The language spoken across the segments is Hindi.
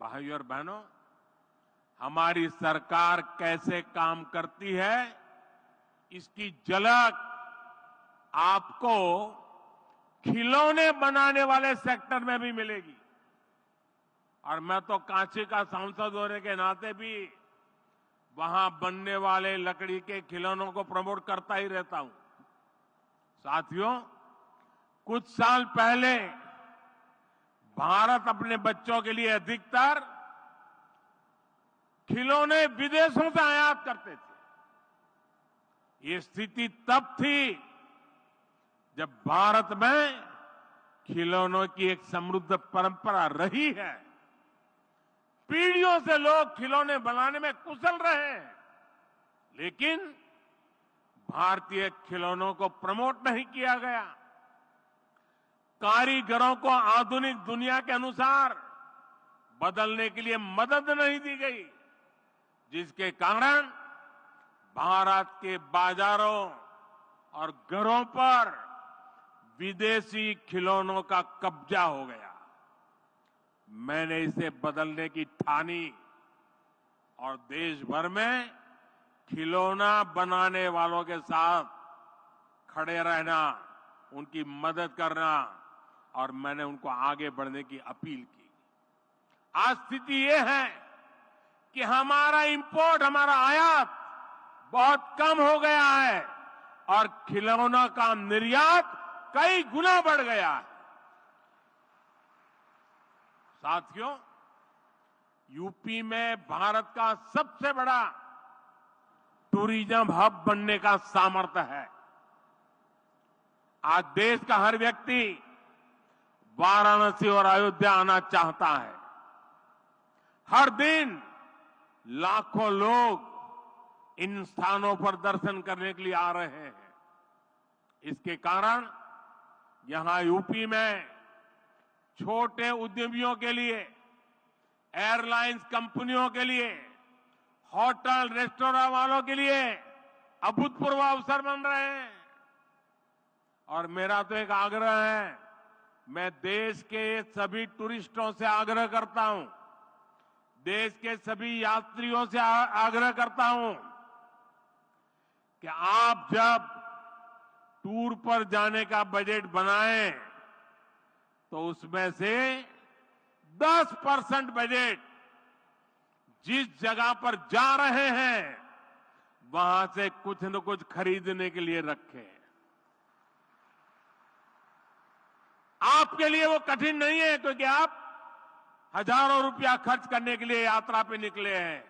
भाइयों और बहनों, हमारी सरकार कैसे काम करती है, इसकी झलक आपको खिलौने बनाने वाले सेक्टर में भी मिलेगी। और मैं तो कांची का सांसद होने के नाते भी वहां बनने वाले लकड़ी के खिलौनों को प्रमोट करता ही रहता हूं। साथियों, कुछ साल पहले भारत अपने बच्चों के लिए अधिकतर खिलौने विदेशों से आयात करते थे। ये स्थिति तब थी जब भारत में खिलौनों की एक समृद्ध परंपरा रही है। पीढ़ियों से लोग खिलौने बनाने में कुशल रहे हैं, लेकिन भारतीय खिलौनों को प्रमोट नहीं किया गया। कारीगरों को आधुनिक दुनिया के अनुसार बदलने के लिए मदद नहीं दी गई, जिसके कारण भारत के बाजारों और घरों पर विदेशी खिलौनों का कब्जा हो गया। मैंने इसे बदलने की ठानी और देश भर में खिलौना बनाने वालों के साथ खड़े रहना, उनकी मदद करना और मैंने उनको आगे बढ़ने की अपील की। आज स्थिति ये है कि हमारा इंपोर्ट, हमारा आयात बहुत कम हो गया है और खिलौनों का निर्यात कई गुना बढ़ गया है। साथियों, यूपी में भारत का सबसे बड़ा टूरिज्म हब बनने का सामर्थ्य है। आज देश का हर व्यक्ति वाराणसी और अयोध्या आना चाहता है। हर दिन लाखों लोग इन स्थानों पर दर्शन करने के लिए आ रहे हैं। इसके कारण यहां यूपी में छोटे उद्यमियों के लिए, एयरलाइंस कंपनियों के लिए, होटल रेस्टोरेंट वालों के लिए अभूतपूर्व अवसर बन रहे हैं। और मेरा तो एक आग्रह है, मैं देश के सभी टूरिस्टों से आग्रह करता हूं, देश के सभी यात्रियों से आग्रह करता हूं कि आप जब टूर पर जाने का बजट बनाएं तो उसमें से 10% बजट जिस जगह पर जा रहे हैं वहां से कुछ न कुछ खरीदने के लिए रखें। आपके लिए वो कठिन नहीं है, क्योंकि आप हजारों रुपया खर्च करने के लिए यात्रा पे निकले हैं।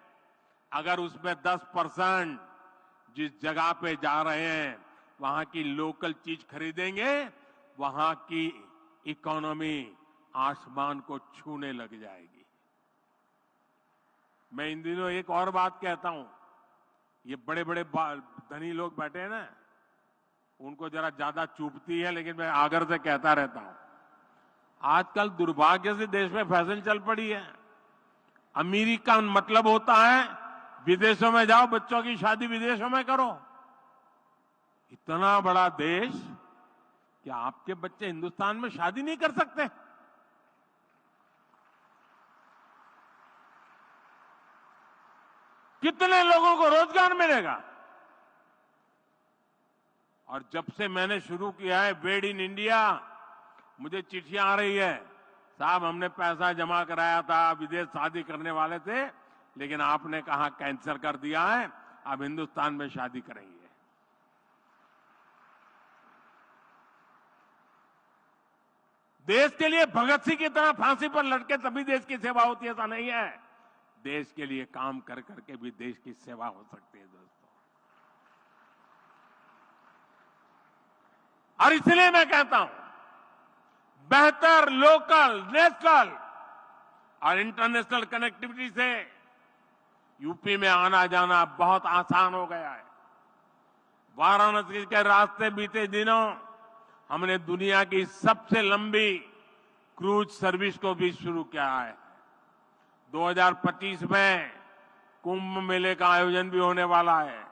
अगर उसमें 10% जिस जगह पे जा रहे हैं वहां की लोकल चीज खरीदेंगे, वहां की इकोनॉमी आसमान को छूने लग जाएगी। मैं इन दिनों एक और बात कहता हूं, ये बड़े बड़े धनी लोग बैठे हैं ना, उनको जरा ज्यादा चुभती है, लेकिन मैं आग्रह से कहता रहता हूं। आजकल दुर्भाग्य से देश में फैशन चल पड़ी है, अमीरी का मतलब होता है विदेशों में जाओ, बच्चों की शादी विदेशों में करो। इतना बड़ा देश, क्या आपके बच्चे हिंदुस्तान में शादी नहीं कर सकते? कितने लोगों को रोजगार मिलेगा? और जब से मैंने शुरू किया है मेड इन इंडिया, मुझे चिट्ठियां आ रही है, साहब हमने पैसा जमा कराया था, विदेश शादी करने वाले थे, लेकिन आपने कहा कैंसिल कर दिया है, अब हिंदुस्तान में शादी करेंगे। देश के लिए भगत सिंह की तरह फांसी पर लटके तभी देश की सेवा होती है, ऐसा नहीं है। देश के लिए काम कर करके भी देश की सेवा हो सकती है दोस्तों। और इसलिए मैं कहता हूं, बेहतर लोकल, नेशनल और इंटरनेशनल कनेक्टिविटी से यूपी में आना जाना बहुत आसान हो गया है। वाराणसी के रास्ते बीते दिनों हमने दुनिया की सबसे लंबी क्रूज सर्विस को भी शुरू किया है। 2025 में कुंभ मेले का आयोजन भी होने वाला है।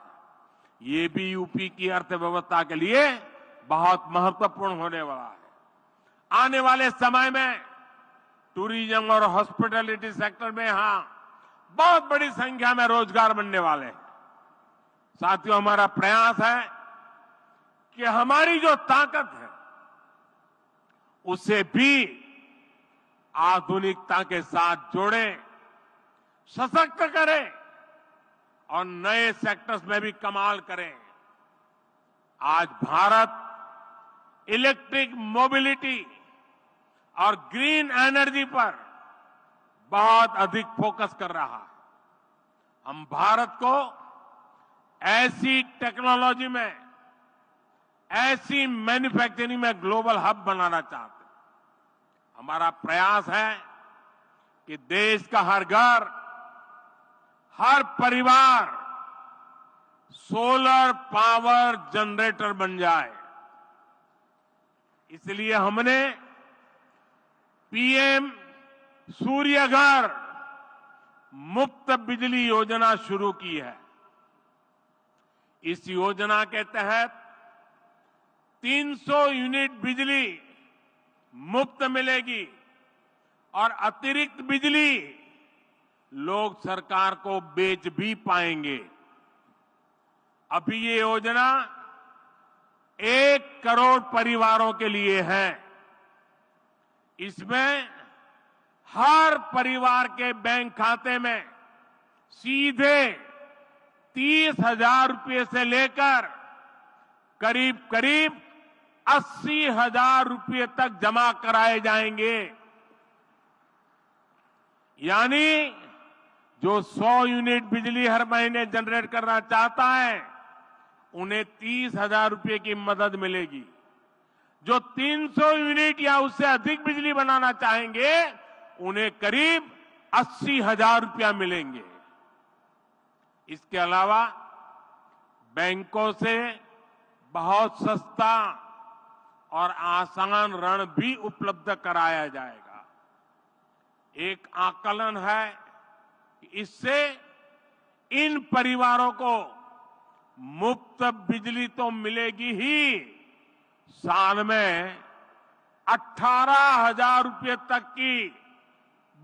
ये भी यूपी की अर्थव्यवस्था के लिए बहुत महत्वपूर्ण होने वाला है। आने वाले समय में टूरिज्म और हॉस्पिटैलिटी सेक्टर में यहां बहुत बड़ी संख्या में रोजगार बनने वाले हैं। साथियों, हमारा प्रयास है कि हमारी जो ताकत है उसे भी आधुनिकता के साथ जोड़ें, सशक्त करें और नए सेक्टर्स में भी कमाल करें। आज भारत इलेक्ट्रिक मोबिलिटी और ग्रीन एनर्जी पर बहुत अधिक फोकस कर रहा है। हम भारत को ऐसी टेक्नोलॉजी में, ऐसी मैन्युफैक्चरिंग में ग्लोबल हब बनाना चाहते हैं। हमारा प्रयास है कि देश का हर घर, हर परिवार सोलर पावर जनरेटर बन जाए। इसलिए हमने पीएम सूर्य घर मुफ्त बिजली योजना शुरू की है। इस योजना के तहत 300 यूनिट बिजली मुफ्त मिलेगी और अतिरिक्त बिजली लोग सरकार को बेच भी पाएंगे। अभी ये योजना 1 करोड़ परिवारों के लिए है। इसमें हर परिवार के बैंक खाते में सीधे 30,000 रुपये से लेकर करीब करीब 80,000 रुपये तक जमा कराए जाएंगे। यानी जो 100 यूनिट बिजली हर महीने जनरेट करना चाहता है उन्हें 30,000 रुपये की मदद मिलेगी। जो 300 यूनिट या उससे अधिक बिजली बनाना चाहेंगे उन्हें करीब 80,000 रुपया मिलेंगे। इसके अलावा बैंकों से बहुत सस्ता और आसान ऋण भी उपलब्ध कराया जाएगा। एक आकलन है कि इससे इन परिवारों को मुफ्त बिजली तो मिलेगी ही, साल में 18,000 रुपये तक की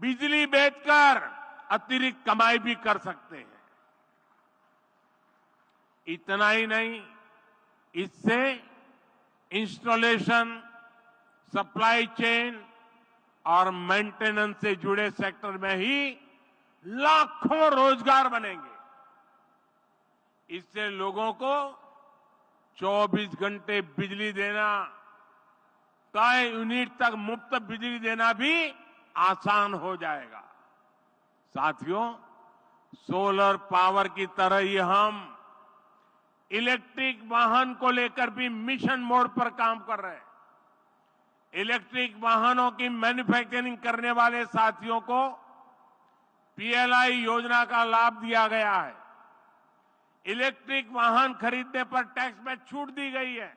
बिजली बेचकर अतिरिक्त कमाई भी कर सकते हैं। इतना ही नहीं, इससे इंस्टॉलेशन, सप्लाई चेन और मेंटेनेंस से जुड़े सेक्टर में ही लाखों रोजगार बनेंगे। इससे लोगों को 24 घंटे बिजली देना, तय यूनिट तक मुफ्त बिजली देना भी आसान हो जाएगा। साथियों, सोलर पावर की तरह ही हम इलेक्ट्रिक वाहन को लेकर भी मिशन मोड पर काम कर रहे हैं। इलेक्ट्रिक वाहनों की मैन्युफैक्चरिंग करने वाले साथियों को पीएलआई योजना का लाभ दिया गया है। इलेक्ट्रिक वाहन खरीदने पर टैक्स में छूट दी गई है।